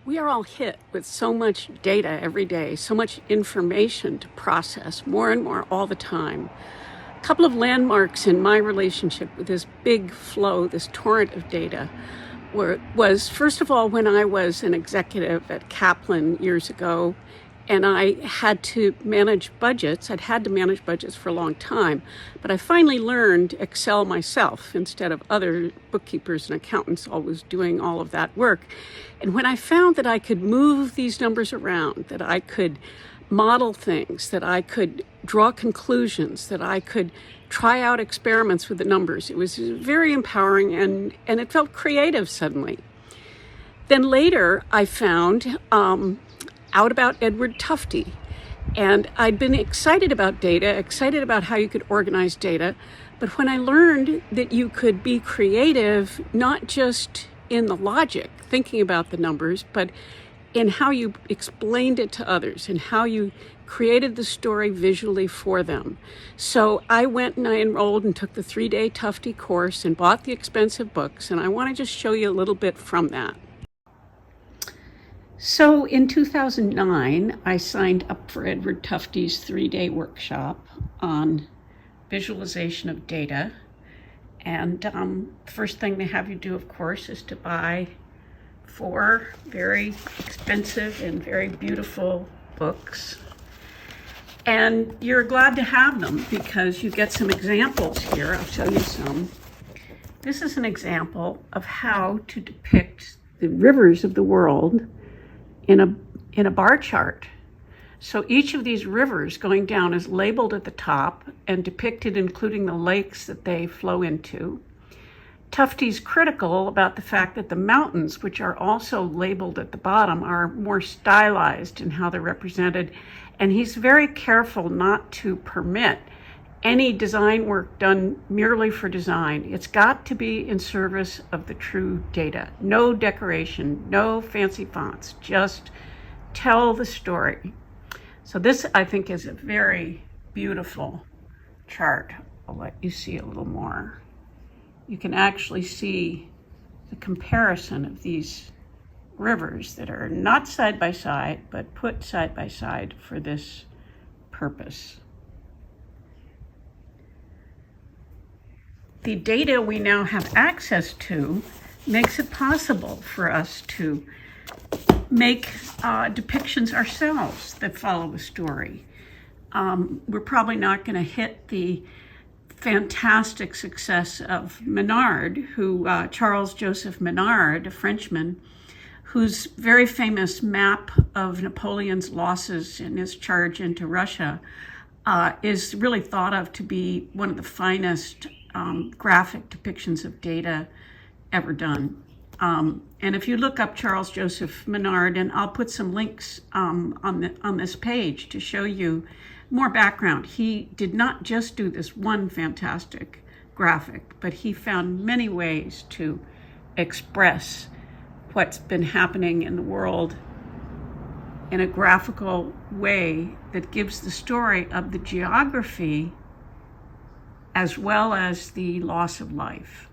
We are all hit with so much data every day, so much information to process, more and more all the time. A couple of landmarks in my relationship with this big flow, this torrent of data, was first of all when I was an executive at Kaplan years ago, and I had to manage budgets. I'd had to manage budgets for a long time, but I finally learned Excel myself instead of other bookkeepers and accountants always doing all of that work. And when I found that I could move these numbers around, that I could model things, that I could draw conclusions, that I could try out experiments with the numbers, it was very empowering and it felt creative suddenly. Then later I found out about Edward Tufte. And I'd been excited about data, excited about how you could organize data. But when I learned that you could be creative, not just in the logic, thinking about the numbers, but in how you explained it to others and how you created the story visually for them. So I went and I enrolled and took the 3-day Tufte course and bought the expensive books. And I want to just show you a little bit from that. So in 2009, I signed up for Edward Tufte's 3-day workshop on visualization of data. And the first thing they have you do, of course, is to buy 4 very expensive and very beautiful books. And you're glad to have them because you get some examples here. I'll show you some. This is an example of how to depict the rivers of the world in a bar chart. So each of these rivers going down is labeled at the top and depicted, including the lakes that they flow into. Tufte's critical about the fact that the mountains, which are also labeled at the bottom, are more stylized in how they're represented. And he's very careful not to permit any design work done merely for design. It's got to be in service of the true data. No decoration, no fancy fonts, just tell the story. So this, I think, is a very beautiful chart. I'll let you see a little more. You can actually see the comparison of these rivers that are not side by side, but put side by side for this purpose. The data we now have access to makes it possible for us to make depictions ourselves that follow a story. We're probably not going to hit the fantastic success of Menard, Charles Joseph Menard, a Frenchman, whose very famous map of Napoleon's losses in his charge into Russia is really thought of to be one of the finest graphic depictions of data ever done. And if you look up Charles Joseph Menard, and I'll put some links on this page to show you more background. He did not just do this one fantastic graphic, but he found many ways to express what's been happening in the world in a graphical way that gives the story of the geography as well as the loss of life.